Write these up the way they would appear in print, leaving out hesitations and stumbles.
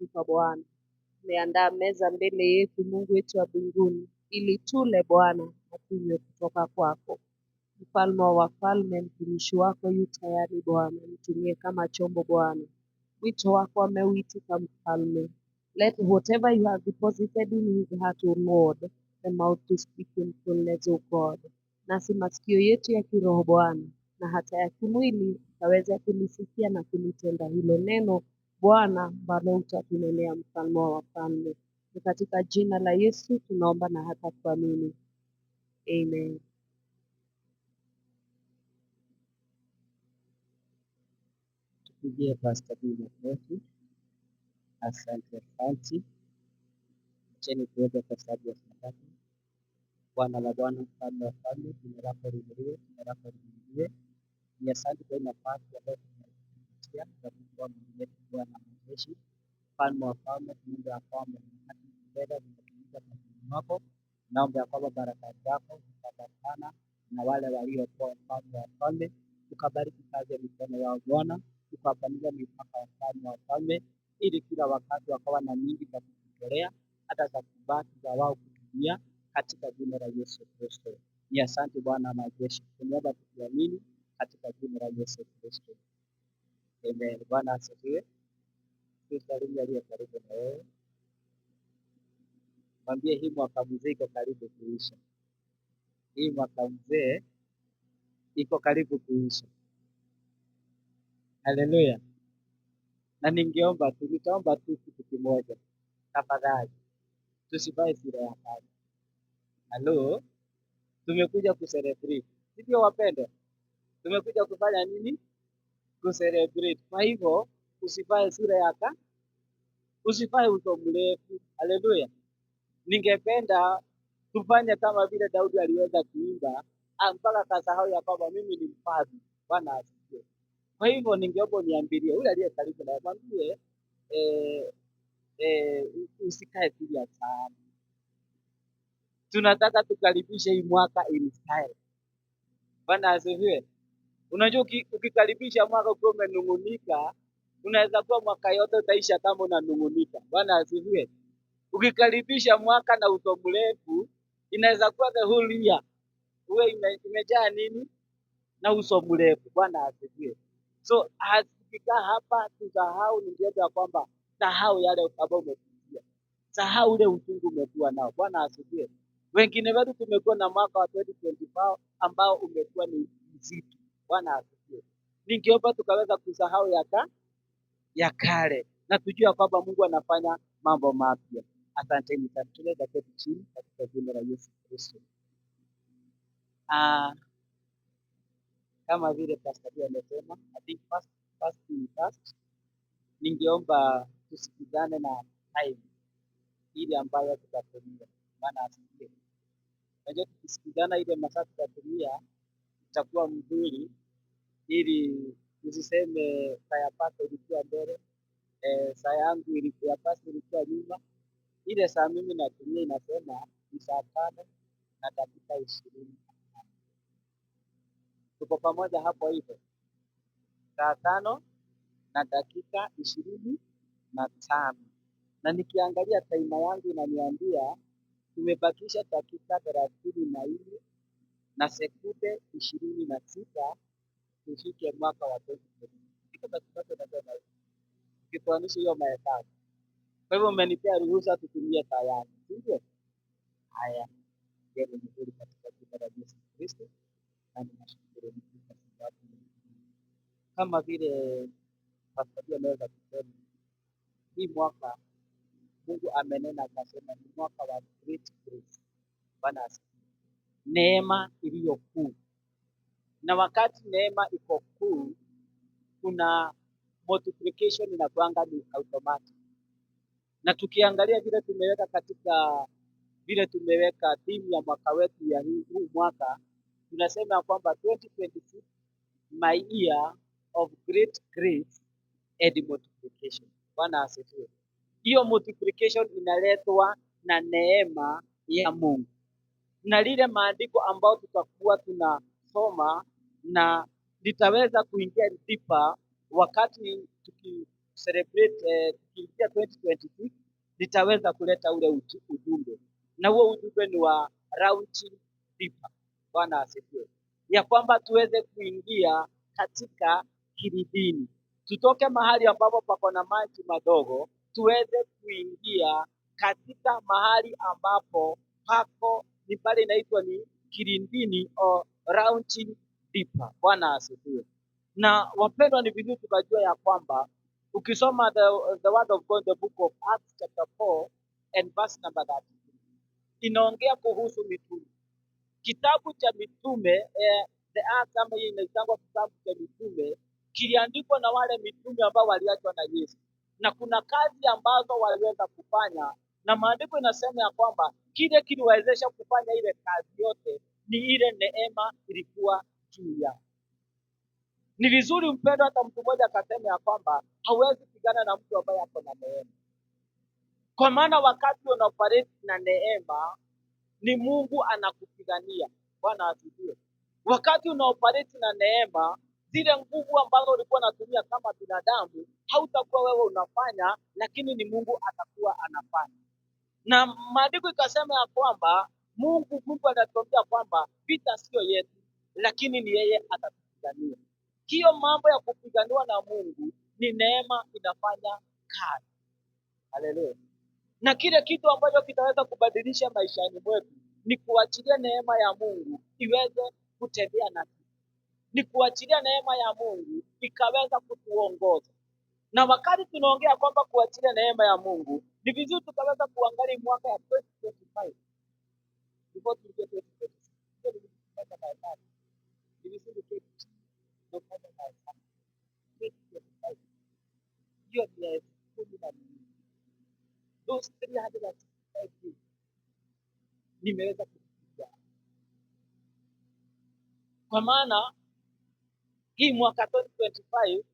sifa Bwana. Umeandaa meza mbele yetu, Mungu wetu wa mbinguni, ili tule Bwana na tunywe kutoka kwako. Mfalme wa wafalme, mtumishi wako yu tayari Bwana, mtumie kama chombo Bwana. Wito wako ameuitika Mfalme. Let whatever you have deposited in his heart, O Lord, the mouth to speak in fullness, O God. Nasi masikio yetu ya kiroho Bwana na hata ya kimwili utaweza kulisikia na kulitenda hilo neno Bwana ambalo utatunenea, Mfalme wa wafalme. Ni katika jina la Yesu tunaomba na hata kuamini. Amen. Tupigie Pastor B makofi. Asante. Acheni tuombe kwa sababu ya sadaka. Bwana la Bwana, mfalme wa falme, jina lako liinuliwe, jina lako liinuliwe. Ni asante kwa nafasi ambayo tumepitia za kuwa Mungu wetu, Bwana wa majeshi, mfalme wa falme, Mungu wa falme, na fedha zimetumika kwa jina lako. Naomba ya kwamba baraka zako zitapatikana na wale waliokuwa mfalme wa falme, ukabariki kazi ya mikono yao Bwana, ukapanulia mipaka ya mfalme wa falme, ili kila wakati wakawa na mingi za kujitolea, hata za kubaki za wao kutumia, katika jina la Yesu Kristo. Ni asante Bwana wa majeshi, tunaomba tukiamini katika jina la Yesu Kristo. Amen. Bwana asifiwe. Tusalimie aliye karibu na wewe, mwambie hii mwaka mzee iko karibu kuisha. Hii mwaka mzee iko karibu kuisha. Haleluya. Na nitaomba tu kitu kimoja, tafadhali tusivae sura ya kazi. Halo, tumekuja kucelebrate, sivyo wapendwa? Tumekuja kufanya nini? Kucelebrate. Kwa hivyo usivae sura ya kazi, usivae uso mrefu. Haleluya. Ningependa tufanye kama vile Daudi aliweza kuimba mpaka akasahau ya kwamba mimi ni mfalme. Bwana asifiwe. Kwa hivyo ningeomba niambilie yule aliye karibu na mwambie usikae kimya sana. Tunataka tukaribishe hii mwaka in style. Bwana asifiwe. Unajua ukikaribisha mwaka ukiwa umenung'unika, unaweza kuwa mwaka yote utaisha kama unanung'unika. Bwana asifiwe. Ukikaribisha mwaka na uso mrefu, inaweza kuwa the whole year uwe imejaa nini na uso mrefu. Bwana asifiwe. So tukikaa hapa tusahau, ningeomba kwamba sahau yale ambayo umepitia, sahau ule uchungu umekuwa nao. Bwana asifiwe. Wengine wetu tumekuwa na mwaka wa 2024 ambao umekuwa ni mzito. Bwana asifiwe. Ningeomba tukaweza kusahau ya kale na tujue kwamba Mungu anafanya mambo mapya. Asanteni sana. Tunaweza keti chini katika jina la Yesu Kristo. Kama vile Pastor B amesema, I think first ningeomba tusikizane na time ile ambayo tutatumia. Maana asikie. Unajua tukisikizana ile masaa tutatumia itakuwa mzuri, ili usiseme saa ya Pastor ilikuwa mbele, saa yangu ilikuwa Pastor ilikuwa nyuma. Ile saa mimi natumia inasema ni saa 5 na dakika 20. Tuko pamoja hapo hivyo? Saa 5 na dakika 25. Na nikiangalia taima yangu inaniambia tumebakisha dakika 34 na sekunde 26 tufike mwaka wa 2020. Ukitoanisha hiyo mahesabu. Kwa hivyo umenipea ruhusa tutumie saa yangu, sivyo? Haya, ndio nzuri katika jina la Yesu Kristo. Na ninashukuru Mungu kwa sababu kama vile Pastor B ameweza kusema, hii mwaka Mungu amenena akasema ni mwaka wa great grace. Bwana asifiwe. Neema iliyo kuu. Na wakati neema iko kuu, kuna multiplication inakuanga ni automatic. Na tukiangalia vile tumeweka theme ya mwaka wetu ya huu mwaka, tunasema kwamba 2026 my year of great grace and multiplication. Bwana asifiwe. Hiyo multiplication inaletwa na neema ya Mungu. Na lile maandiko ambao tutakuwa tunasoma na litaweza kuingia deeper wakati celebrate tukiingia 2026 nitaweza kuleta ule ujumbe, na huo ujumbe ni wa launching deeper. Bwana asifiwe, ya kwamba tuweze kuingia katika kilindini, tutoke mahali ambapo pako na maji madogo, tuweze kuingia katika mahali ambapo pako ni pale inaitwa ni kilindini or launching deeper. Bwana asifiwe. Na wapendwa, ni vizuri tukajua ya kwamba ukisoma the word of God, the book of Acts chapter 4 and verse number 30, inaongea kuhusu mitume. Kitabu cha mitume the Acts ama hii inaitangwa kitabu cha mitume, kiliandikwa na wale mitume ambao waliachwa na Yesu, na kuna kazi ambazo waliweza kufanya, na maandiko inasema ya kwamba kile kiliwezesha kufanya ile kazi yote ni ile neema ilikuwa juu yao. Ni vizuri mpendwa, hata mtu mmoja akasema ya kwamba hawezi pigana na mtu ambaye ako na neema, kwa maana wakati unaoperate na neema ni Mungu anakupigania. Bwana asifiwe. Wakati unaoperate na neema, zile nguvu ambazo ulikuwa unatumia kama binadamu hautakuwa wewe unafanya, lakini ni Mungu atakuwa anafanya. Na maandiko ikasema ya kwamba Mungu anatuambia kwamba vita sio yetu, lakini ni yeye atatupigania. Hiyo mambo ya kupiganiwa na Mungu ni neema inafanya kazi. Haleluya. Na kile kitu ambacho kitaweza kubadilisha maishani mwetu ni kuachilia neema ya Mungu iweze kutembea na sisi, ni kuachilia neema ya Mungu ikaweza kutuongoza. Na wakati tunaongea kwamba kuachilia neema ya Mungu, ni vizuri tukaweza kuangalia mwaka ya 2025 before tuingie 2026. Ni vizuri tukafanya mahesabu 2025, hiyo miezi 12, those 365 days nimeweza kufikia. Kwa maana hii mwaka 2025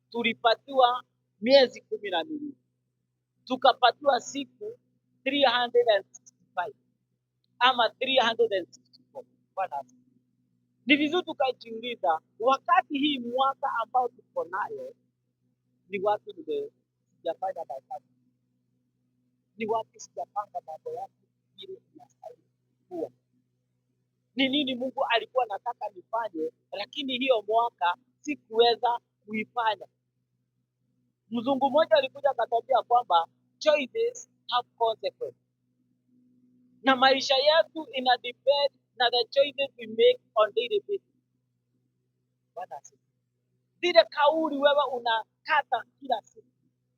tulipatiwa miezi 12, tukapatiwa siku 365 ama 364. Bwana, ni vizuri tukajiuliza, wakati hii mwaka ambao tuko nayo, ni wapi sijafanya kazi, ni wapi sijapanga mambo yangu vile inastahili kuwa, ni nini Mungu alikuwa anataka nifanye, lakini hiyo mwaka sikuweza kuifanya. Mzungu mmoja alikuja akatambia kwamba choices have consequences, na maisha yetu ina depend na the choices we make on daily basis. Bwana asifiwe. Zile kauli wewe unakata kila siku,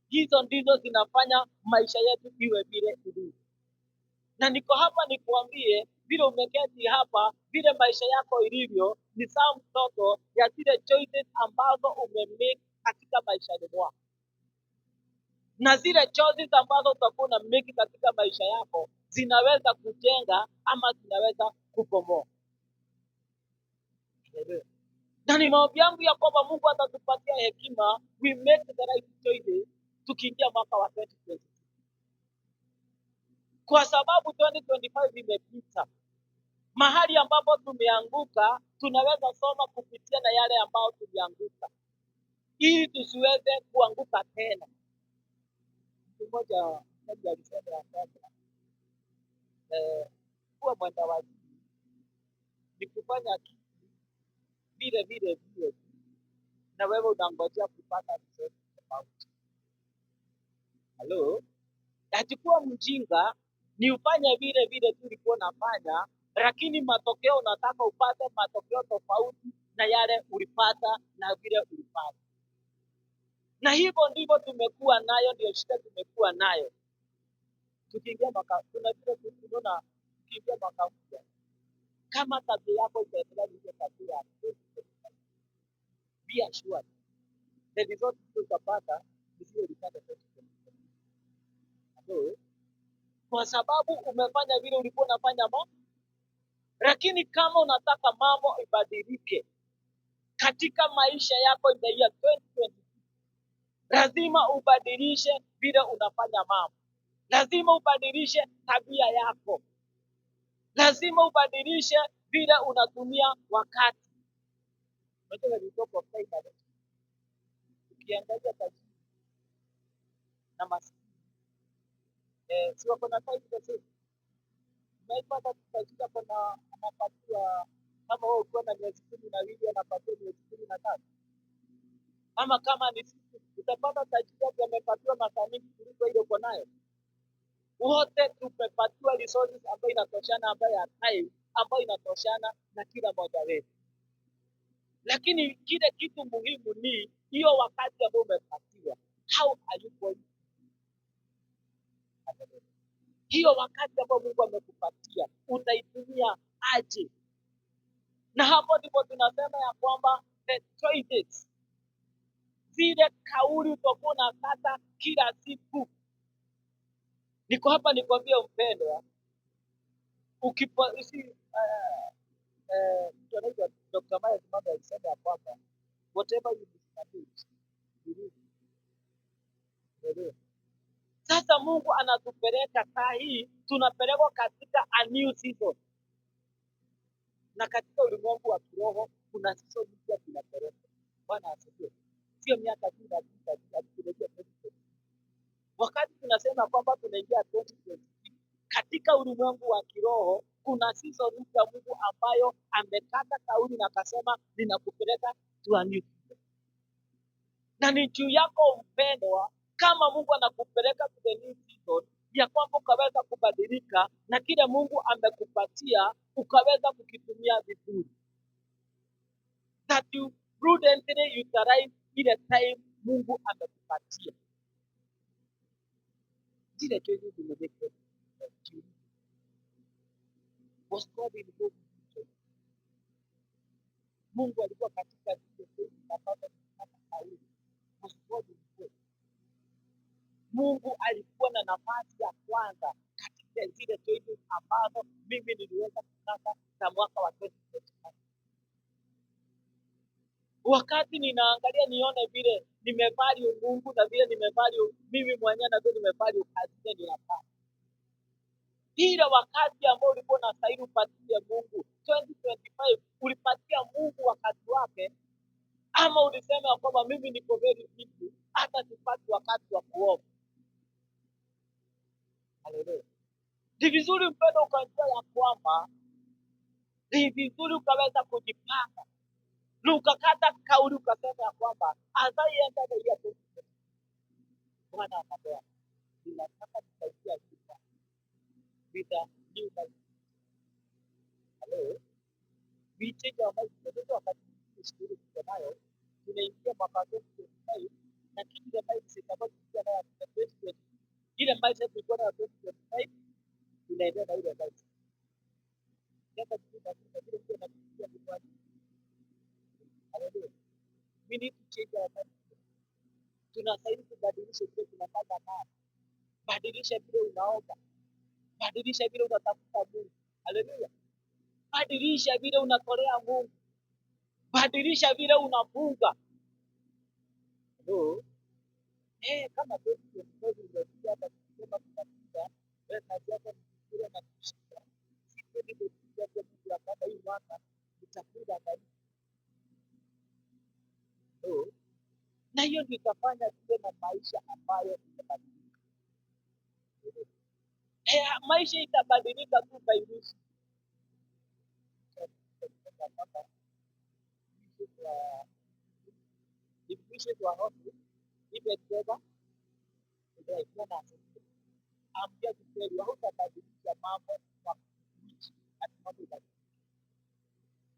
hizo ndizo zinafanya maisha yetu iwe vile ilivyo. Na niko hapa nikuambie, vile umeketi hapa, vile maisha yako ilivyo ni sawa mtoto ya zile choices ambazo umemake katika maisha yako, na zile choices ambazo utakuwa na make katika maisha yako zinaweza kujenga ama zinaweza kubomoa. Na ni maombi yangu ya kwamba Mungu atatupatia hekima, we make the right choices tukiingia mwaka wa 2026, kwa sababu 2025 imepita. Mahali ambapo tumeanguka tunaweza soma kupitia na yale ambayo tulianguka, ili tusiweze kuanguka tena. Mtu mmoja alisema ya kwamba kuwa mwenda wazimu ni kufanya kitu vile na wewe unangojea kupata result tofauti. Halo, atakuwa mjinga ni ufanye vile tu ulikuwa unafanya, lakini matokeo unataka upate matokeo tofauti na yale ulipata na vile ulipata. Na hivyo ndivyo tumekuwa nayo, ndio shida tumekuwa nayo. Tukiingia mwaka tunaona tukiingia mwaka mpya, kama tabia yako itaendelea hiyo tabia, be assured the result utapata ndio ulipata. Kwa sababu umefanya vile ulikuwa unafanya mambo. Lakini kama unataka mambo ibadilike katika maisha yako in the year 2020, lazima ubadilishe vile unafanya mambo, lazima ubadilishe tabia yako, lazima ubadilishe vile unatumia wakati. Ukiangalia kazi na maskini. Si wako na 5%. Unaipata tukaishika kuna anapatiwa, kama wewe ukiwa na miezi 12 anapatiwa miezi 13. Ama kama ni sisi utapata tajiri yake amepatiwa masaa mingi kuliko ile uko nayo. Wote tumepatiwa resources ambayo inatoshana, ambayo ya time ambayo inatoshana na kila mmoja wetu. Lakini kile kitu muhimu ni hiyo wakati ambao umepatiwa, how are you going? Hiyo wakati ambao Mungu amekupatia utaitumia aje? Na hapo ndipo tunasema ya kwamba the choices, zile kauli utakuwa unakata kila siku. Niko hapa nikwambie mpendwa, mtu anaitwa Dr. Myers Mambo alisema ya kwamba whatever you discourage, you lose. Sasa Mungu anatupeleka saa hii, tunapelekwa katika a new season. Na katika ulimwengu wa kiroho kuna season mpya tunapelekwa. Bwana asifiwe. Sio miaka tu inapita tunaingia 2020. Wakati tunasema kwamba tunaingia 2020, katika ulimwengu wa kiroho kuna season mpya Mungu ambayo amekata kauli na akasema ninakupeleka to a new season. Na ni juu yako mpendwa, kama Mungu anakupeleka to the new season, ya kwamba ukaweza kubadilika na kile Mungu amekupatia ukaweza kukitumia vizuri. That you prudently utilize ile time Mungu amekupatia. Zile choices zimewekwa. Was God involved in it? Mungu alikuwa katika zile choices ambazo tunataka kauli. Was God involved? Mungu alikuwa na nafasi ya kwanza katika zile choices ambazo mimi niliweza kutaka na mwaka wa 2025. Wakati ninaangalia nione vile nimevalue Mungu na vile nimevalue mimi mwenyewe na vile nimevalue kazi ile ninafanya. Ile wakati ambao ulikuwa unastahili upatie Mungu 2025, ulipatia Mungu wakati wake, ama ulisema kwamba mimi niko very busy hata sipati wakati wa kuomba? Haleluya. Ni vizuri mpendo ukajua ya kwamba ni vizuri ukaweza kujipanga na ukakata kauli ukasema ya kwamba as I enter the year 2020, Bwana akasema ninataka kusaidia vita with a new life. Hello. We change our mind. Ndio wakati tushukuru kwa nayo tunaingia mwaka 2025 na kitu cha mindset ambayo tulikuwa nayo 2020, ile mindset tulikuwa nayo 2025 tunaendelea na ile mindset. Sasa tunataka vile vile na kufikia kwa haleluya. We need to change our mindset. Tunastahili kubadilisha vile tunafanya mambo. Badilisha vile unaomba. Badilisha vile unatafuta Mungu. Haleluya. Badilisha vile unatolea Mungu. Badilisha vile unafunga. Hello. Kama tu tunaweza hapa kusema tunapita, kazi yako ni kufikiria na kushika. Sisi ndio tunataka kujua kwamba hii mwaka tutakuja zaidi. Na hiyo ndio itafanya tuwe na maisha ambayo itabadilika. Maisha itabadilika tu by wish. If wishes were not good, even together, they are not. I'm here to tell you, hautabadilisha mambo kwa wish at mambo itabadilika.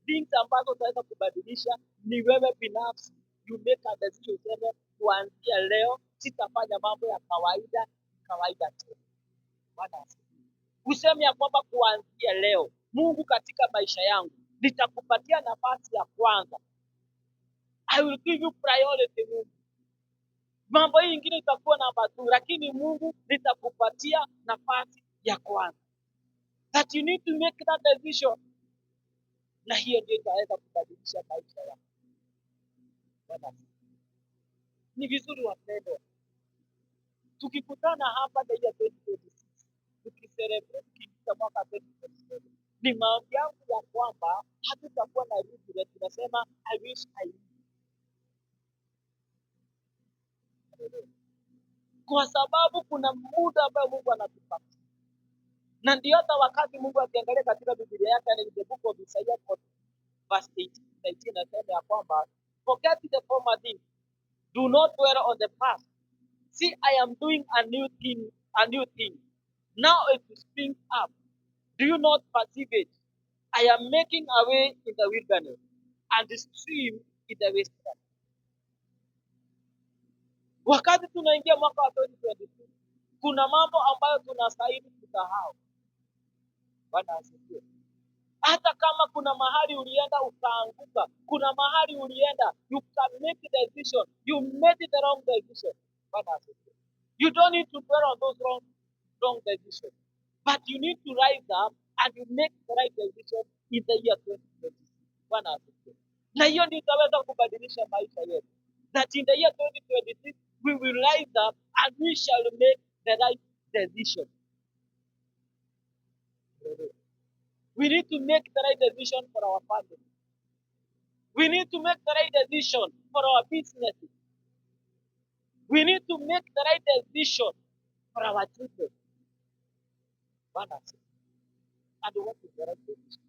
Things ambazo utaweza kubadilisha ni wewe binafsi. You make a decision useme kuanzia leo sitafanya mambo ya kawaida tena. Bwana asifiwe. Useme ya kwamba kuanzia leo Mungu katika maisha yangu nitakupatia nafasi ya kwanza. I will give you priority Mungu. Mambo hii ingine itakuwa namba 2, lakini Mungu nitakupatia nafasi ya kwanza. That you need to make that decision. Na hiyo ndio itaweza kubadilisha maisha yako. Ni vizuri wapendwa, tukikutana hapa the year 2026, tukicelebrate kiingia mwaka 2027, ni maombi yangu ya kwamba hatutakuwa na ruhusa tunasema I wish I knew. kwa sababu kuna muda ambao Mungu anatupatia. Na ndio hata wakati Mungu akiangalia katika Biblia yake in the book of Isaiah 40 verse 18 anasema ya kwamba forget the former things, do not dwell on the past. See, I am doing a new thing. Now it springs up. Do you not perceive it? I am making a way in the wilderness and the stream in the wasteland. Wakati tunaingia mwaka wa 2022, kuna mambo ambayo tunastahili kusahau. Bwana asifiwe. Hata kama kuna mahali ulienda ukaanguka, kuna mahali ulienda, you can make the decision. You made the wrong decision. Bwana asifiwe. You don't need to dwell on those wrong decisions. But you need to rise up and you make the right decision in the year 2026. Bwana asifiwe. Na hiyo ndio itaweza kubadilisha maisha yetu. That in the year 2026, we will rise up and we shall make the right decision. We need to make the right decision for our family. We need to make the right decision for our businesses. We need to make the right decision for our children. And what is the right decision?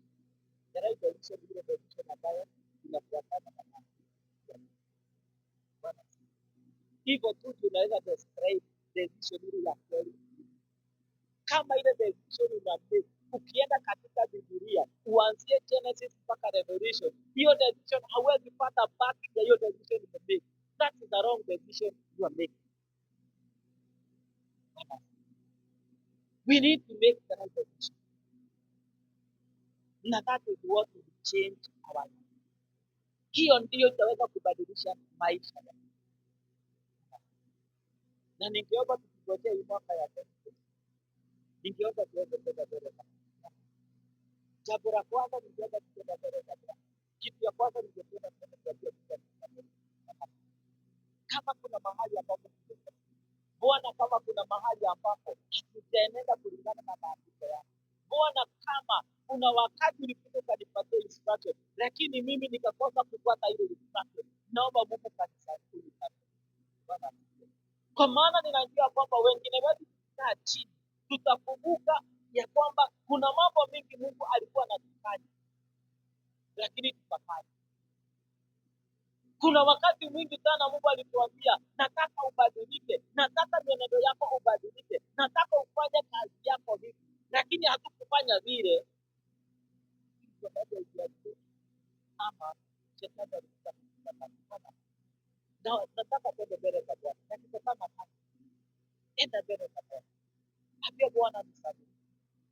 The right decision is the decision ambayo inafuatana na maandiko. Hivyo tu tunaweza describe decision ile ya kweli. Kama ile decision unamake, ukienda katika Biblia, uanzie Genesis mpaka Revelation, hiyo decision hauwezi pata back ya hiyo decision umemake. That is the wrong decision you are making. We need to make the right decision. Na that is what will change our life. Hiyo ndiyo itaweza kubadilisha maisha yetu. Na ningeomba tukingojea hii mwaka ya 2020, ningeomba tuweze kwenda mbele. Jambo la kwanza ningeomba tuende mbele za Bwana. Kitu ya kwanza ningependa kuambia kama kuna mahali ambapo Bwana, kama kuna mahali ambapo tutaenenda kulingana na maandiko yako Bwana, kama kuna wakati ulikuja ukanipatia instruction lakini mimi nikakosa kufuata ile instruction, naomba Mungu kanisaidie. Bwana, kwa maana ninajua kwamba wengine wetu tukikaa chini tutakumbuka ya kwamba kuna mambo mengi Mungu alikuwa anatufanya lakini tukafanya. Kuna wakati mwingi sana Mungu alituambia, nataka ubadilike, nataka mienendo yako ubadilike, nataka ufanye kazi yako hivi, lakini hatukufanya vile. Ama shetani alikuwa nataka kwenda mbele za Bwana, lakini kama enda mbele za Bwana, ambia Bwana nisaidie.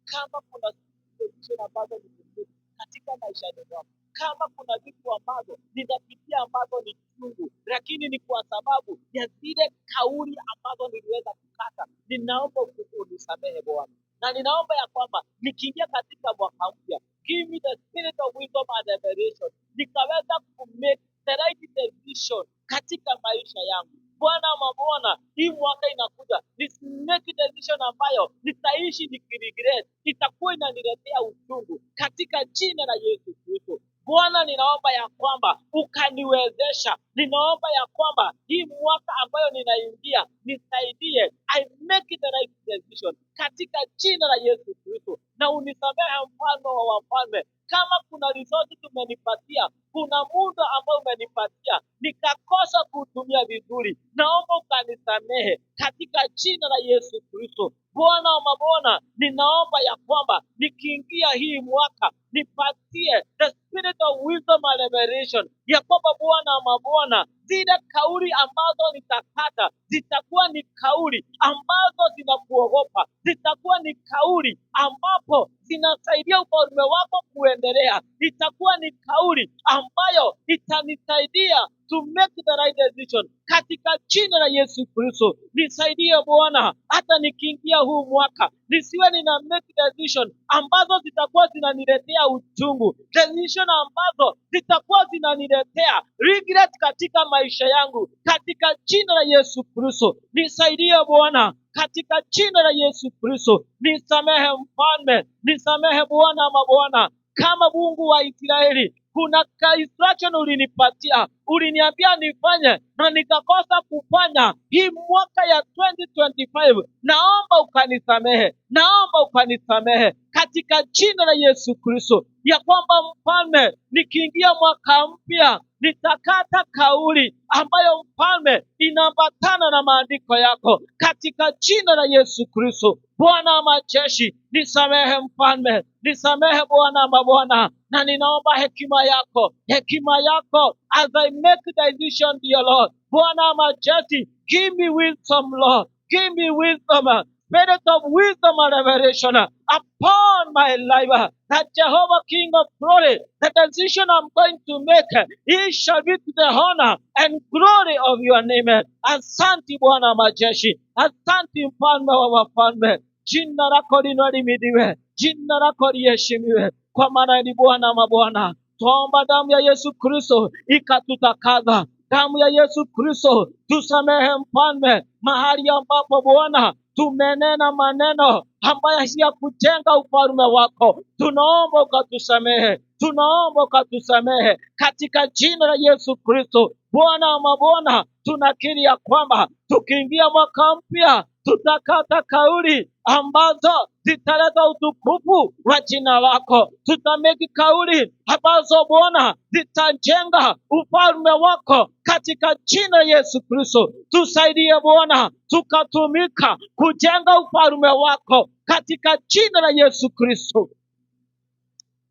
Kama kuna vitu ambazo ni katika maisha yangu, kama kuna vitu ambazo ninapitia ambazo ni chungu, lakini ni kwa sababu ya zile kauli ambazo niliweza kukata, ninaomba unisamehe Bwana. Na ninaomba ya kwamba nikiingia katika mwaka mpya, give me the spirit of wisdom and revelation, nikaweza kumake the right decision katika maisha yangu. Bwana mabwana, hii mwaka inakuja, nisimake decision ambayo nitaishi nikiregret, itakuwa inaniletea uchungu katika jina la Yesu Kristo. Bwana, ninaomba ya kwamba ukaniwezesha, ninaomba ya kwamba hii mwaka ambayo ninaingia nisaidie, I make the right decision katika jina la Yesu Kristo. Na unisamehe mfalme wa wafalme, kama kuna resources umenipatia, kuna muda ambao umenipatia nikakosa kutumia vizuri, naomba ukanisamehe katika jina la Yesu Kristo. Bwana wa mabwana, ninaomba ya kwamba nikiingia hii mwaka nipatie the spirit of wisdom and revelation, ya kwamba Bwana wa mabwana, zile kauli ambazo nitakata zitakuwa ni kauli ambazo zinakuogopa, zitakuwa ni kauli ambapo zinasaidia ufalme wako kuendelea, itakuwa ni kauli ambayo itanisaidia to make the right decision katika jina la Yesu Kristo. Nisaidie Bwana, hata nikiingia huu mwaka nisiwe nina make decision ambazo zitakuwa zinaniletea uchungu, decision ambazo zitakuwa zinaniletea regret katika maisha yangu, katika jina la Yesu Kristo. Nisaidie Bwana, katika jina la Yesu Kristo. Nisamehe mfalme, nisamehe Bwana mabwana, kama Mungu wa Israeli, kuna instruction ulinipatia, uliniambia nifanye na nikakosa kufanya hii mwaka ya 2025, naomba ukanisamehe, naomba ukanisamehe katika jina la Yesu Kristo, ya kwamba Mfalme, nikiingia mwaka mpya nitakata kauli ambayo Mfalme inaambatana na maandiko yako katika jina la Yesu Kristo. Bwana wa majeshi, nisamehe Mfalme, nisamehe Bwana wa mabwana, na ninaomba hekima yako as I make the decision, dear Lord. Bwana wa majeshi, give me wisdom, Lord, give me wisdom, spirit of wisdom and revelation upon my life, that Jehovah King of glory, the decision I'm going to make, it shall be to the honor and glory of your name. Asante Bwana majeshi, asante Mfalme wa wafalme, jina lako lihimidiwe, jina lako liheshimiwe, kwa maana ni Bwana mabwana. Tuomba damu ya Yesu Kristo ikatutakaza, damu ya Yesu Kristo tusamehe Mfalme, mahali ambapo Bwana tumenena maneno ambayo si ya kujenga ufalme wako, tunaomba ukatusamehe, tunaomba ukatusamehe katika jina la Yesu Kristo. Bwana wa mabwana, tunakiri ya kwamba tukiingia mwaka mpya tutakata kauli ambazo zitaleta utukufu wa jina lako. Tutameki kauli ambazo Bwana zitajenga ufalme wako katika jina la Yesu Kristo. Tusaidie Bwana, tukatumika kujenga ufalme wako katika jina la Yesu Kristo.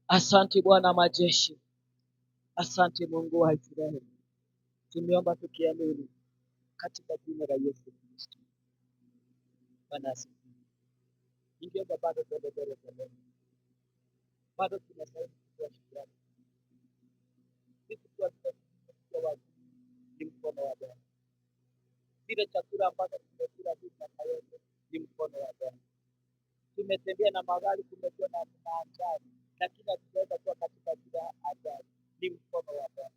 Asante Bwana majeshi, asante Mungu wa Israeli. Tumeomba tukiamini katika jina la Yesu Kristo. Bwana asifiwe. Ningeomba bado tuende mbele za Mungu. Bado tunastahili kutoa shukrani. Sisi tuwa ni mkono wa Bwana. Zile chakula ambazo tumekula hii mwaka yote ni mkono wa Bwana. Tumetembea na magari, tumekuwa na ajali, lakini hatujaweza kuwa katika kila ajali, ni mkono wa Bwana.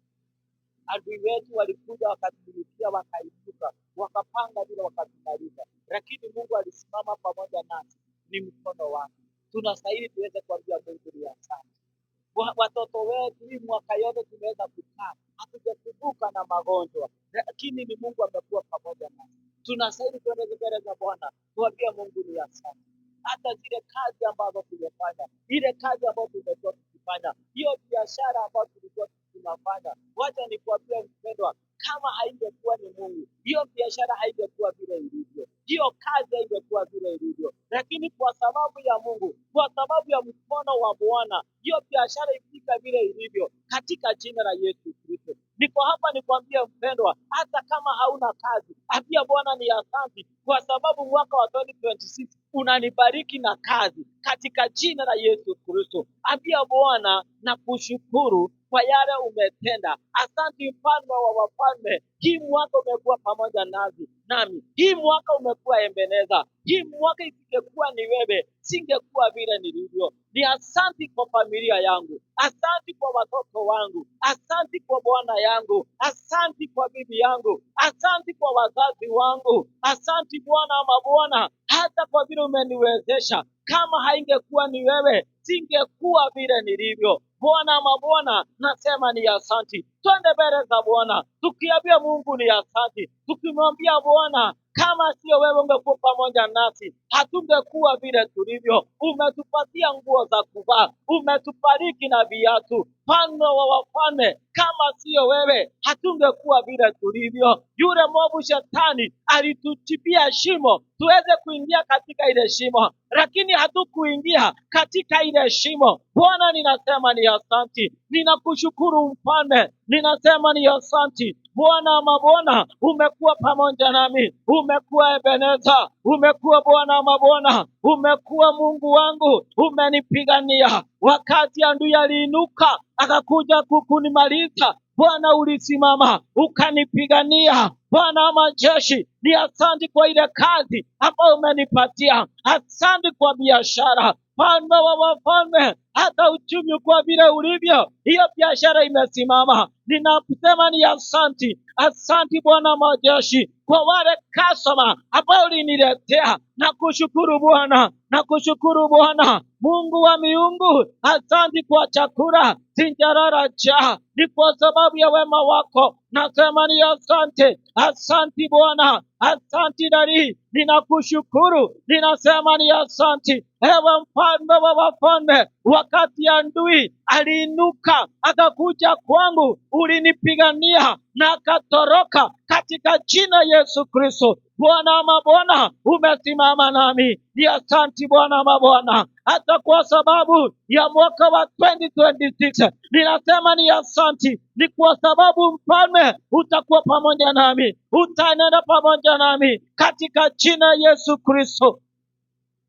Adui wetu walikuja wakatumikia, wakaibuka, wakapanga vile wakatumaliza, lakini Mungu alisimama pamoja nasi, ni mkono wake. Tunastahili tuweze kuambia Mungu ni asante. Watoto wetu hii mwaka yote tumeweza kukaa, hatujakumbuka na magonjwa, lakini ni Mungu amekuwa pamoja nasi. Tunastahili tuende mbele za Bwana, tuambie Mungu ni asante. Hata zile kazi ambazo tumefanya, ile kazi ambayo tumekuwa tukifanya, hiyo biashara ambayo tulikuwa tunafanya, wacha nikuambie mpendwa, kama haingekuwa ni Mungu, hiyo biashara haingekuwa vile ilivyo, hiyo kazi haingekuwa vile ilivyo, lakini kwa sababu ya Mungu, kwa sababu ya mkono wa Bwana, hiyo biashara ifika vile ilivyo katika jina la Yesu Kristo. Niko hapa nikwambie mpendwa, hata kama hauna kazi, ambia Bwana ni asante, kwa sababu mwaka wa 2026 unanibariki na kazi katika jina la Yesu Kristo. Ambia Bwana na kushukuru kwa yale umetenda. Asante Mfalme wa wafalme, hii mwaka umekuwa pamoja nami. Hii mwaka umekuwa Ebeneza. Hii mwaka isingekuwa ni wewe, singekuwa vile nilivyo. Ni asante kwa familia yangu, asante kwa watoto wangu, asante kwa bwana yangu, asante kwa bibi yangu, asante kwa wazazi wangu, asante Bwana wa mabwana, hata kwa vile umeniwezesha. Kama haingekuwa ni wewe, singekuwa vile nilivyo. Bwana wa mabwana, nasema ni asante. Twende mbele za Bwana tukiambia Mungu ni asante, tukimwambia Bwana, kama sio wewe ungekuwa pamoja nasi, hatungekuwa vile tulivyo. Umetupatia nguo za kuvaa, umetubariki na viatu. Mfalme wa wafalme, kama sio wewe, hatungekuwa vile tulivyo. Yule mwovu shetani alituchipia shimo tuweze kuingia katika ile shimo, lakini hatukuingia katika ile shimo. Bwana, ninasema ni asante. Ninakushukuru Mfalme, ninasema ni asante. Bwana wa mabwana, umekuwa pamoja nami, umekuwa Ebeneza, umekuwa Bwana wa mabwana, umekuwa Mungu wangu, umenipigania wakati adui aliinuka akakuja kukunimaliza. Bwana, ulisimama ukanipigania. Bwana wa majeshi, ni asante kwa ile kazi ambayo umenipatia. Asante kwa biashara. Mfalme wa wafalme, hata uchumi kwa vile ulivyo, hiyo biashara imesimama. Ninasema ni asanti, asanti Bwana majeshi kwa wale customer ambao uliniletea. Nakushukuru Bwana, nakushukuru Bwana Mungu wa miungu, asanti kwa chakula sinjarara cha, ni kwa sababu ya wema wako. Nasema ni asante, asanti Bwana, asanti Dari, ninakushukuru, ninasema ni asanti. Ewe mfalme wa wafalme, wakati adui aliinuka akakuja kwangu, ulinipigania na akatoroka katika jina Yesu Kristo. Bwana mabwana, umesimama nami, ni asanti Bwana mabwana. Hata kwa sababu ya mwaka wa 2026 ninasema ni asanti, ni kwa sababu mfalme utakuwa pamoja nami, utaenda pamoja nami katika jina Yesu Kristo.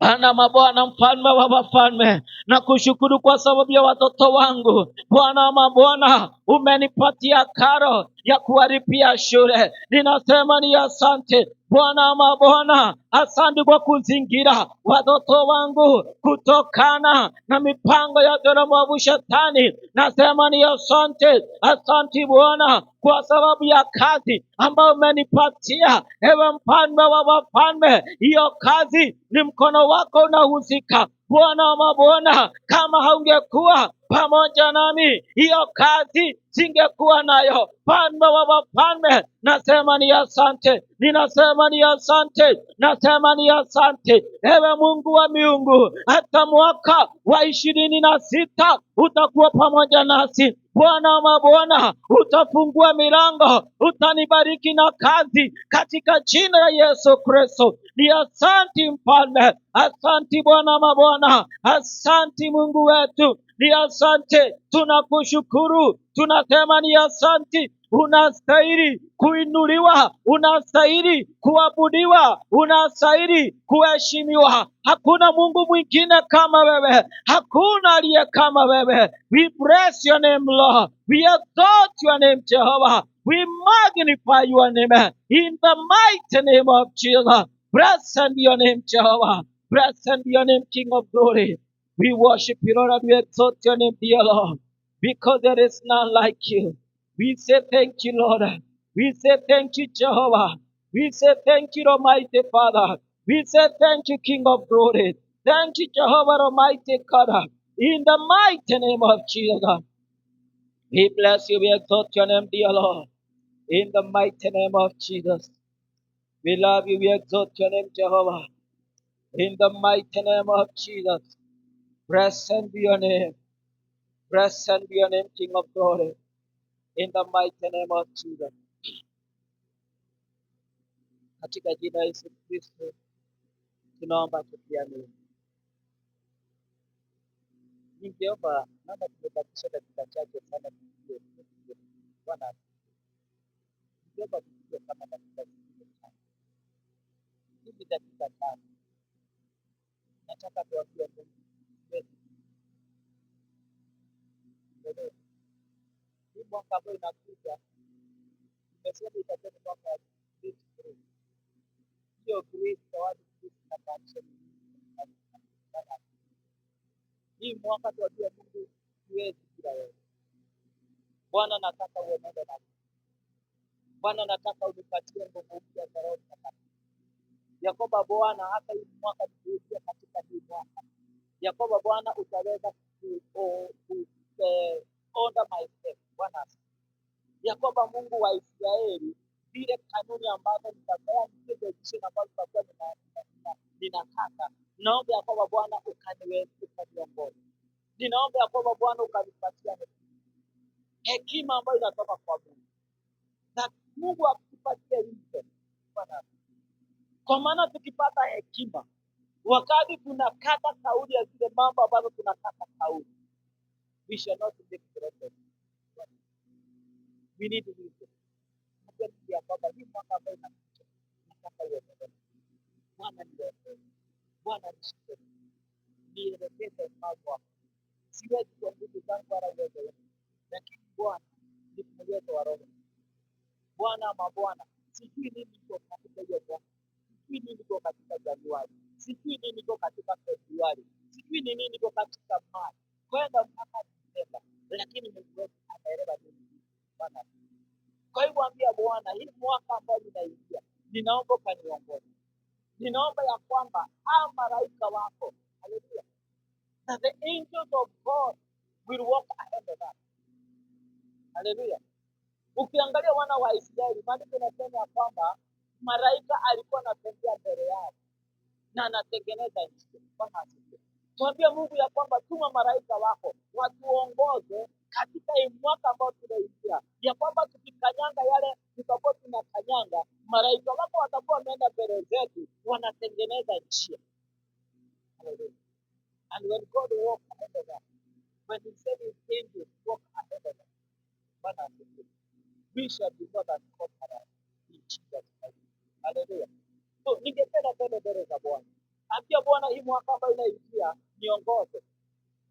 Bwana mabwana, mfalme wa wafalme, na kushukuru kwa sababu ya watoto wangu. Bwana mabwana, umenipatia karo ya kuwaripia shule, ninasema ni asante. Bwana mabwana, asante kwa kuzingira watoto wangu kutokana na mipango ya mwovu shetani. Nasema ni asante, asante Bwana kwa sababu ya kazi ambayo umenipatia. Ewe mfalme wa wafalme, hiyo kazi ni mkono wako unahusika. Bwana mabwana, kama haungekuwa pamoja nami, hiyo kazi singekuwa nayo. Mfalme wa wafalme, nasema ni asante, ninasema ni asante, nasema ni asante. Ewe Mungu wa miungu, hata mwaka wa 26 utakuwa pamoja nasi. Bwana mabwana, utafungua milango, utanibariki na kazi katika jina la Yesu Kristo. Ni asanti mfalme, asanti Bwana mabwana, asanti Mungu wetu, ni asante. Tunakushukuru, tunasema ni asanti. Unastahili kuinuliwa, unastahili kuabudiwa, unastahili kuheshimiwa. Hakuna Mungu mwingine kama wewe, hakuna aliye kama wewe. We bless your name Lord, we exalt your name Jehovah, we magnify your name in the mighty name of Jesus. Blessed be your name Jehovah, blessed be your name King of glory. We worship you Lord and we exalt your name dear Lord, because there is none like you. We say thank you, Lord. We say thank you, Jehovah. We say thank you, Almighty Father. We say thank you, King of glory. Thank you, Jehovah, Almighty God. In the mighty name of Jesus. We bless you. We exalt your name, dear Lord. In the mighty name of Jesus. We love you. We exalt your name, Jehovah. In the mighty name of Jesus. Blessed be your name. Blessed be your name, King of glory. In the mighty name of Jesus. Katika jina la Yesu Kristo tunaomba tukiamini. Ningeomba naomba tumebakisha dakika chache sana tusikie. Bwana ningeomba tusikie kama dakika chache. Hizi dakika tano. Nataka tuambie Mungu wetu. Hii mwaka ambao inakuja nimesema itakuwa ni mwaka wa grace. Hiyo grace kwa watu na maanisha hii mwaka tuambie Mungu siwezi bila wewe. Bwana nataka uwe pamoja nami. Bwana nataka unipatie nguvu mpya za Roho Mtakatifu. Ya kwamba Bwana hata hii mwaka tukiingia katika hii mwaka. Ya kwamba Bwana utaweza order my steps. Bwana ya kwamba Mungu wa Israeli zile kanuni ambazo nitatoa zile decision ambazo tutakuwa ninataka. Naomba ya kwamba Bwana ukaniweze kuniongoza. Ninaomba ya kwamba Bwana ukanipatia hekima ambayo inatoka kwa Mungu. Na Mungu akupatie hizo. Bwana. Kwa maana tukipata hekima wakati tunakata kauli ya zile mambo ambazo tunakata kauli, we shall not make progress. We need wisdom. Ya kwamba hii mwaka ambao inakuja nataka uwe Bwana nielekeze. Bwana nishike. Nielekeze mpango wako. Siwezi kwa nguvu zangu wala uwezo wangu. Lakini Bwana ni uwezo wa Roho. Bwana mabwana, sijui nini niko katika hiyo mwaka. Sijui nini niko katika Januari. Sijui nini niko katika Februari. Sijui nini niko katika Machi. kwenda mpaka Disemba, lakini Mungu wetu anaelewa nini. Bwana, kwa hivyo ambia Bwana, hii mwaka ambao ninaingia, ninaomba ukaniongoze. Ninaomba ya kwamba hao malaika wako, haleluya, that the angels of God will walk ahead of us. Haleluya. Ukiangalia wana wa Israeli, maandiko yanasema ya kwamba malaika alikuwa anatembea mbele yao na anatengeneza njia. Bwana asifiwe. Tuambie Mungu ya kwamba tuma malaika wako watuongoze katika hii mwaka ambao tunaingia, ya kwamba tukikanyanga yale tutakuwa tunakanyanga, malaika wako watakuwa wameenda mbele zetu, wanatengeneza njia. Hallelujah. And when God walks ahead of us, when he said his angels walk ahead of us, Bwana asifiwe, we shall be more than conquerors in Jesus Christ. Hallelujah. So ningependa tena mbele za Bwana. Ambia Bwana, hii mwaka ambao inaingia, niongoze,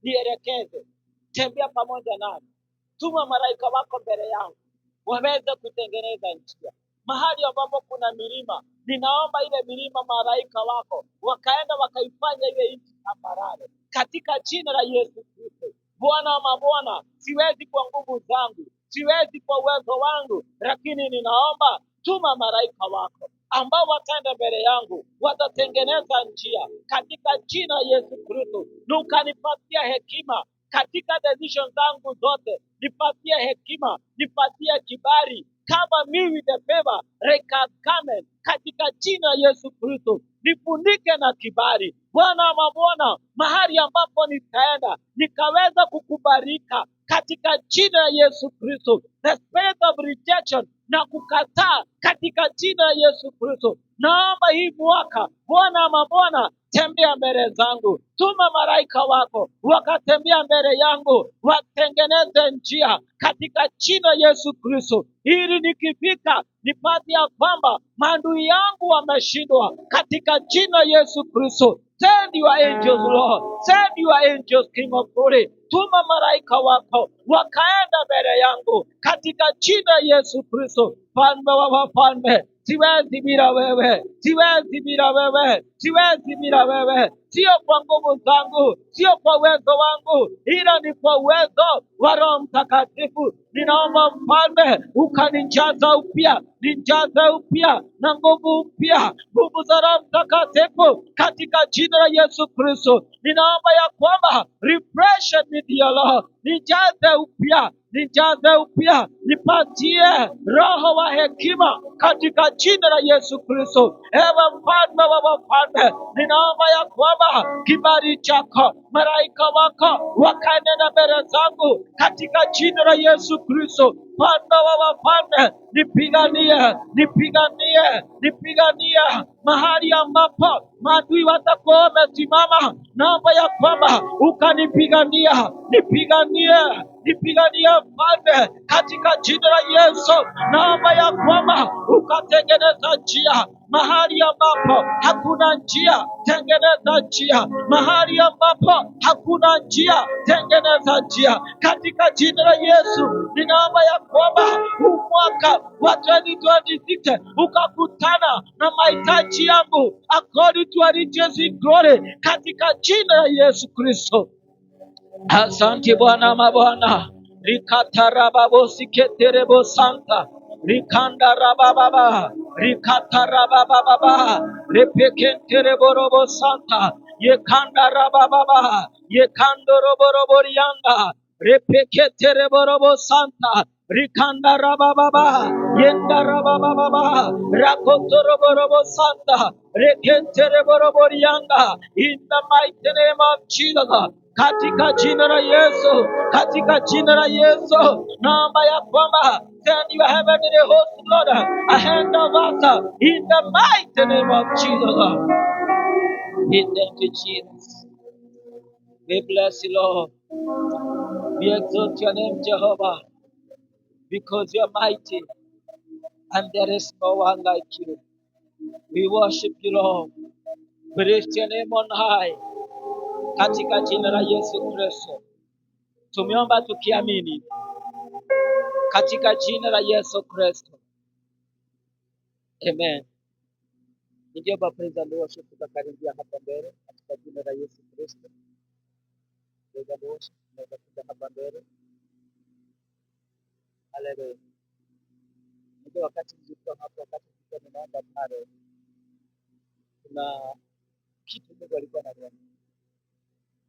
nielekeze, tembea pamoja nami. Tuma malaika wako mbele yangu, waweze kutengeneza njia. Mahali ambapo kuna milima, ninaomba ile milima malaika wako wakaenda wakaifanya ile nchi tambarare katika jina la Yesu Kristo. Bwana wa mabwana, siwezi kwa nguvu zangu, siwezi kwa uwezo wangu, lakini ninaomba tuma malaika wako ambao wataenda mbele yangu, watatengeneza njia katika jina la Yesu Kristo. Na ukanipatia hekima katika decision zangu zote, nipatie hekima, nipatie kibali, kama mimi the favor rekakame katika jina la Yesu Kristo. Nifunike na kibali Bwana wa mabwana, mahali ambapo nitaenda nikaweza kukubalika katika jina la Yesu Kristo. The spirit of rejection na kukataa katika jina la Yesu Kristo. Naomba hii mwaka Bwana wa mabwana, tembea mbele zangu, tuma malaika wako wakatembea mbele yangu, watengeneze njia katika jina la Yesu Kristo, ili nikifika nipate ya kwamba maadui yangu wameshindwa katika jina la Yesu Kristo. Send your angels, Lord. Send your angels, King of glory. Tuma malaika wako wakaenda mbele yangu katika jina la Yesu Kristo. Mfalme wa wafalme, siwezi bila wewe, siwezi bila wewe, siwezi bila wewe. Sio kwa nguvu zangu, sio kwa uwezo wangu, ila ni kwa uwezo wa Roho Mtakatifu. Ninaomba Mfalme ukanijaza upya, nijaze upya na nguvu mpya, nguvu za Roho Mtakatifu katika jina la Yesu Kristo. Ninaomba ya kwamba refresh me dear Lord, nijaze upya, nijaze upya, nipatie roho wa hekima katika jina la Yesu Kristo. Ewe Mfalme wa wafalme, ninaomba ya kwamba kibali chako, malaika wako wakaenenda mbele zangu katika jina la Yesu Kristo. Mfalme wa wafalme, nipiganie, nipiganie, nipiganie mahali ambapo maadui watakuwa wamesimama. Naomba ya kwamba ukanipigania, nipiganie, nipiganie Mfalme katika jina la Yesu. Naomba ya kwamba ukatengeneza njia mahali ambapo hakuna njia, tengeneza njia mahali ambapo hakuna njia, tengeneza njia katika jina la Yesu. Ninaomba ya kwamba huu mwaka wa 2026 ukakutana na mahitaji yangu according to our riches in glory katika jina la Yesu Kristo. Asante Bwana mabwana, rikatarababosiketerebo santa, rikandarabababa, rikatarabababa, repekentereborobo santa, yekandarabababa, yekandoroboroborianda, repeketereborobo santa, rikandarabababa, yendarabababa, rakotoroborobo santa, rekentereboroborianda. In the mighty name of Jesus, katika jina la Yesu, katika jina la Yesu, naomba ya kwamba send your heavenly host Lord ahead of us in the mighty name of Jesus. We thank you, Jesus. We bless you, Lord. We exalt your name, Jehovah, because you are mighty and there is no one like you. We worship you, Lord. We lift your name on high katika jina la Yesu Kristo. Tumeomba tukiamini katika jina la Yesu Kristo. Amen. Ningeomba praise and worship tukakaribia hapa mbele katika jina la Yesu Kristo. Praise and worship. hapa mbele. Haleluya. Ndio wakati nilikuwa hapo, wakati nilikuwa ninaenda pale, kuna kitu Mungu alikuwa ananiambia.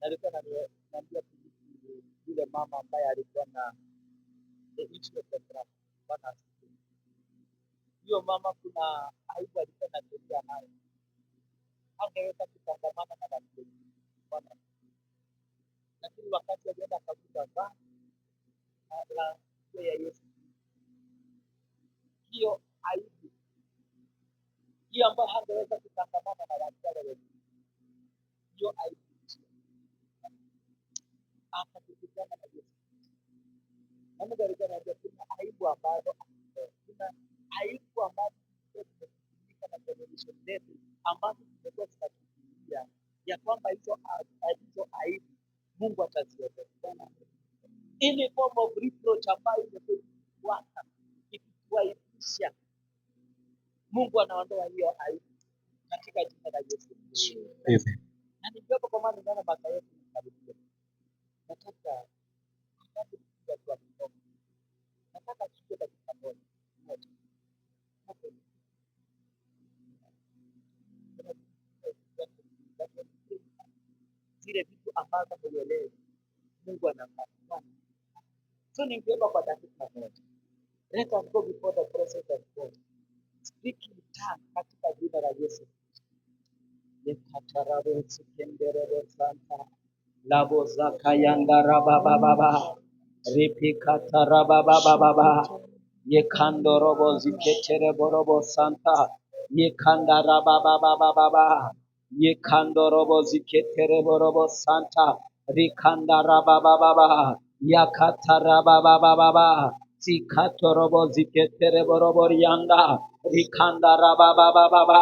Alikuwa ananiambia kuhusu yule mama ambaye alikuwa na the issue of the blood. Bwana asifiwe. Hiyo mama kuna aibu alikuwa anatembea nayo. Hangeweza kutangamana na watu wengine. Bwana. Lakini wakati alienda akavuta vazi la nguo ya Yesu, hiyo aibu hiyo ambayo hangeweza kutangamana na watu wale wengine, hiyo aibu akakutana na Yesu. Na Mungu alikuwa anajua kuna aibu ambazo zimetumika na generation zetu ambazo zimekuwa zinakimbia ya kwamba hizo aibu Mungu ataziondoa. Any form of reproach ambayo imekuwa ikituaibisha, Mungu anaondoa hiyo aibu katika jina la Yesu. Amen. Na ndio kwa maana ninaona baba yetu mkaribia. Nataka tuchukue dakika moja. Zile vitu ambazo huelewi Mungu anafanya. So ningeomba kwa dakika moja. Let us go before the presence of God. Speak in tongues katika jina la Yesu. Yekatarabo sikenderebo santa. Labo zakayanda rabababa. Ripikata rabababa. Yekandorobo ziketerebo santa. Yekanda rabababa. Yekandorobo ziketerebo santa. Rikanda rabababa. Yakata rabababa. Zikatorobo ziketerebo rianda. Rikanda rabababa.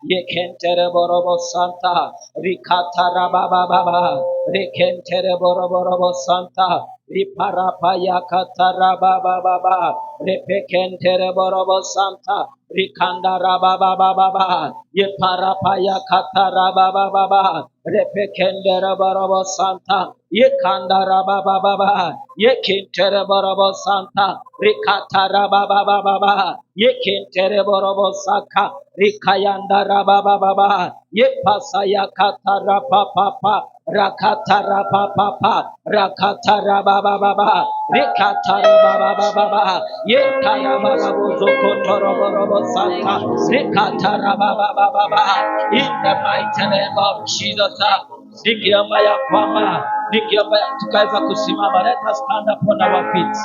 Yekentere borobo santa, rikatara baba baba, rekentere borobo santa, riparapa yakatara baba baba, repekentere borobo santa, rikandara baba baba, yeparapa yakatara baba baba, repekendere borobo santa, yekandara baba baba, yekentere borobo santa, rikatara baba baba, yekentere borobo saka, rikayanda rabababa, yepasaya katara papa, rakatara papa, rakatara bababa, rikatara bababa, yekara bababu zokotoro santa, rikatara bababa, in the mighty name of Jesus. Nikiomba ya kwamba tukaweza kusimama. Let us stand upon our feet.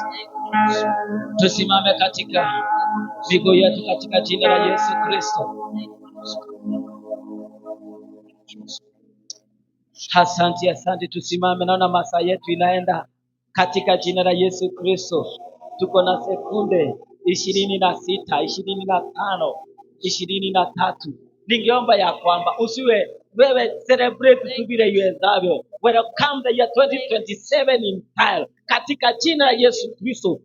Tusimame katika miguu yetu katika jina la Yesu Kristo. Asante, tusimame. Naona masaa yetu inaenda katika jina la Yesu Kristo. Tuko na sekunde 26, 25, 23. Ningeomba ya kwamba usiwe wewe celebrate tu vile iwezavyo. Welcome the year 2027 in style katika jina la Yesu Kristo.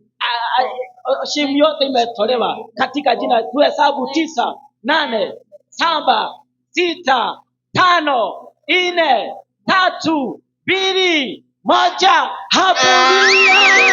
Shimu yote imetolewa katika jina. Tuhesabu 9, 8, 7, 6, 5, 4, 3, 2, 1. Hallelujah.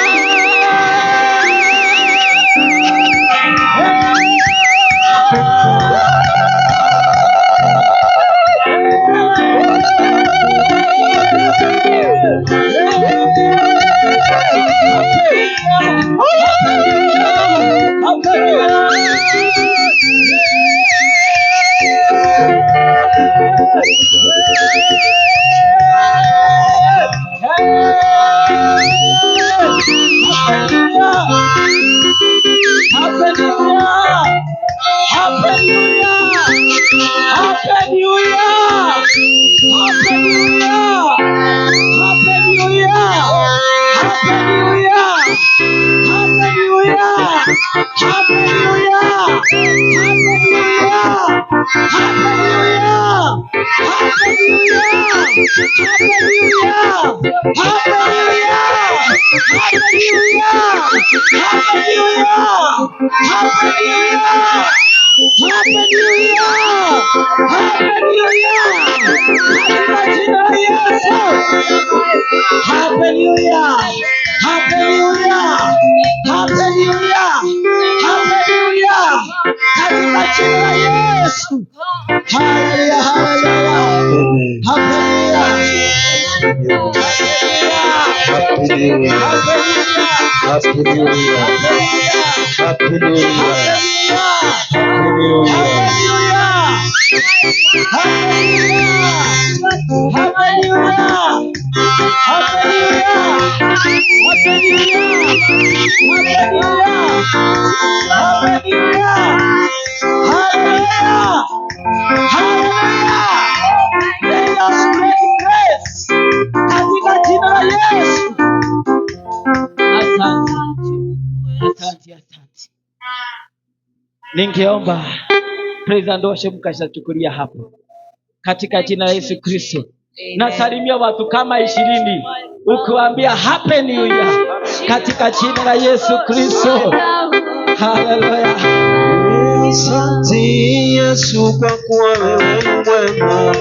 Ningeomba praise and worship mkashachukulia hapo katika jina la Yesu Kristo. Nasalimia watu kama 20 ukiwaambia happy new year katika jina la Yesu Kristo. Haleluya. Asante Yesu kwa kuwa wewe ni mwema.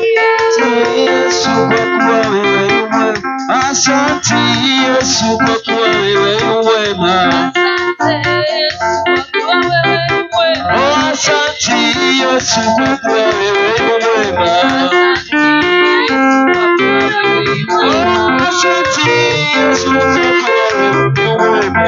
Yesu kwa kuwa wewe ni mwema. Asante Yesu kwa kuwa wewe ni mwema. Asante Yesu kwa kuwa wewe ni mwema. Asante Yesu kwa kuwa wewe ni mwema.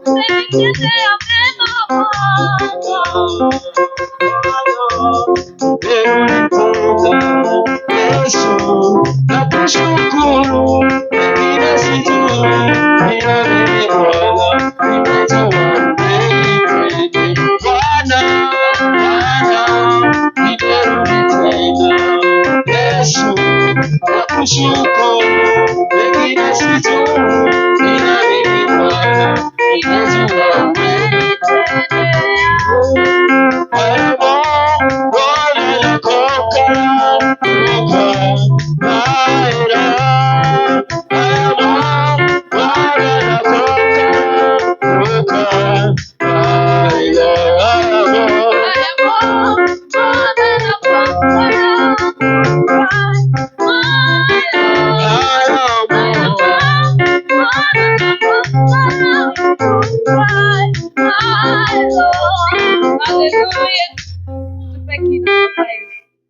Thank you.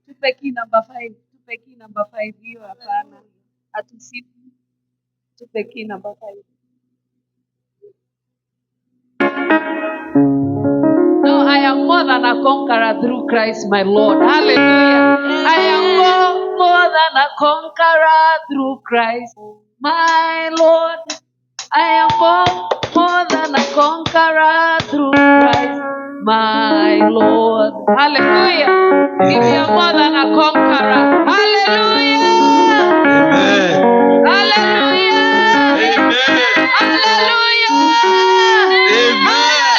Tupe key number 5. Tupe key number 5 hiyo hapana. Atusifu. Tupe key number 5. No, I am more than a conqueror through Christ my Lord. Hallelujah. I am more than a conqueror through Christ my Lord. I am more than a conqueror through Christ my Lord. Hallelujah. If you are more than a conqueror. Hallelujah. Amen. Hallelujah. Amen. Hallelujah.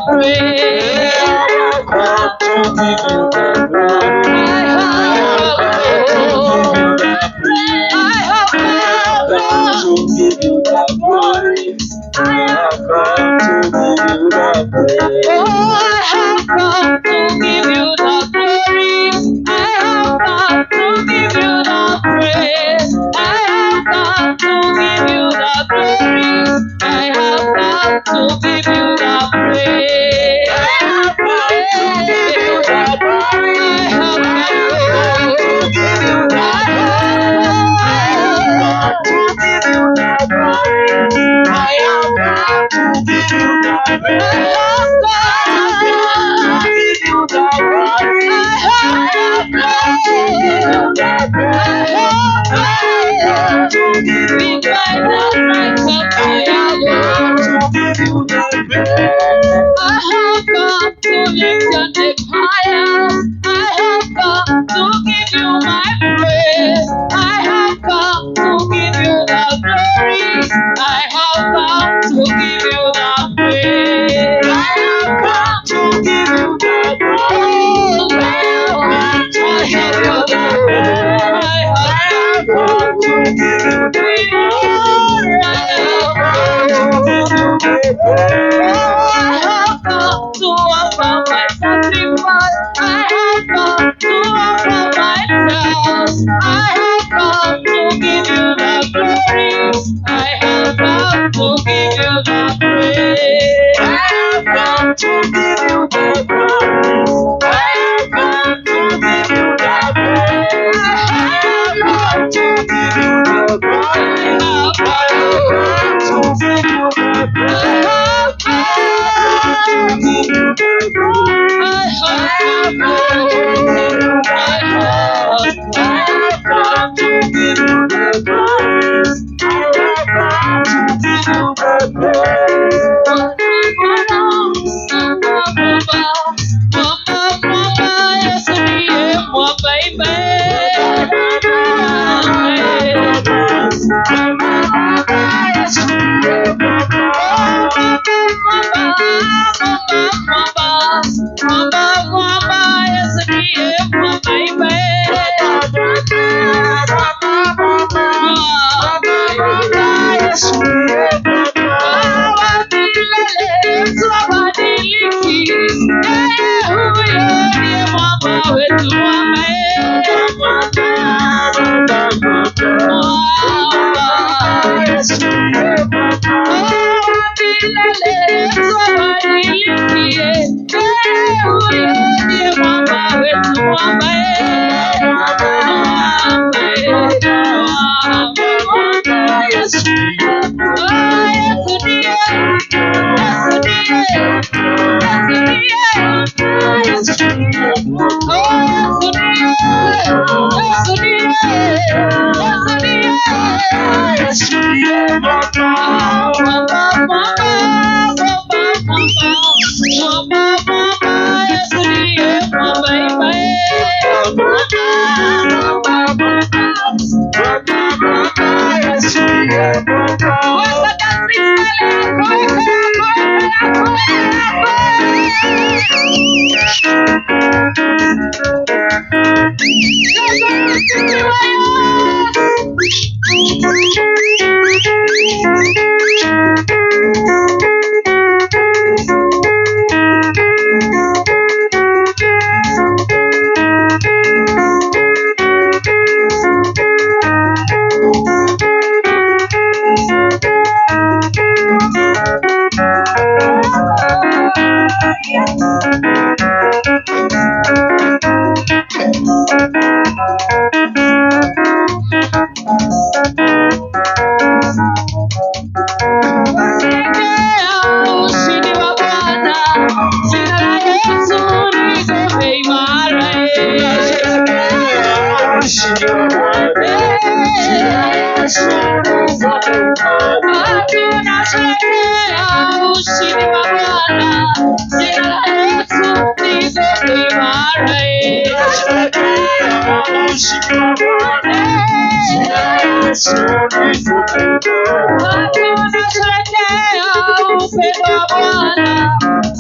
praise.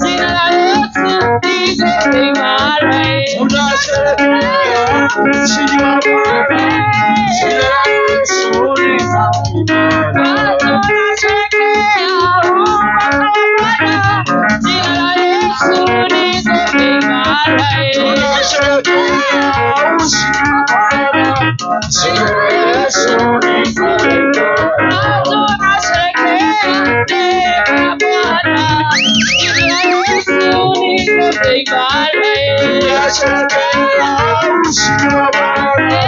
Jina ushindi wa Bwana, jina la Yesu liko imara. tunasherehekea uwepo wa Bwana, jina la Yesu liko imara. Tunasherehekea ushindi wa Bwana, jina la Yesu liko imara. Tunasherehekea neema ya Bwana, jina la Yesu liko imara. Tunasherehekea ushindi wa Bwana,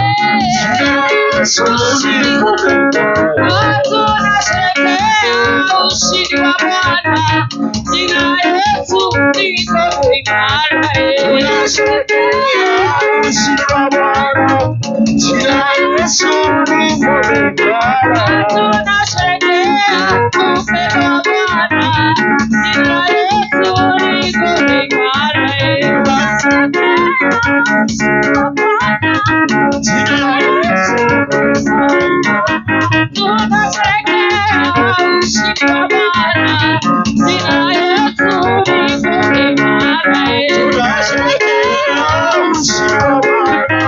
jina la Yesu liko imara. Tunasherehekea ushindi wa Bwana, jina la Yesu liko imara. Tunasherehekea ushindi wa Bwana, jina la Yesu liko imara. Tunasherehekea upendo wa Bwana, jina la Yesu liko imara. Jina la Yesu Tunasherehekea ushindi wa Bwana, jina la Yesu liko imara. tunasherehekea ushindi wa Bwana,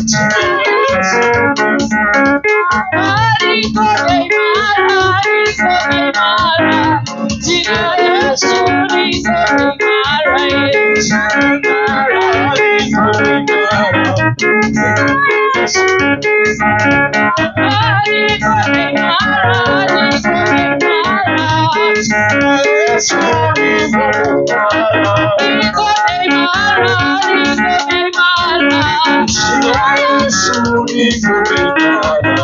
jina la Yesu Liko imara, liko imara, jina la Yesu liko imara.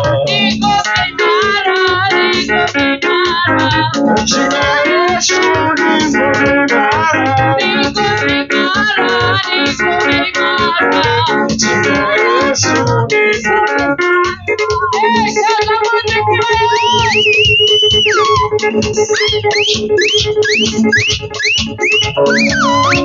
Thank you.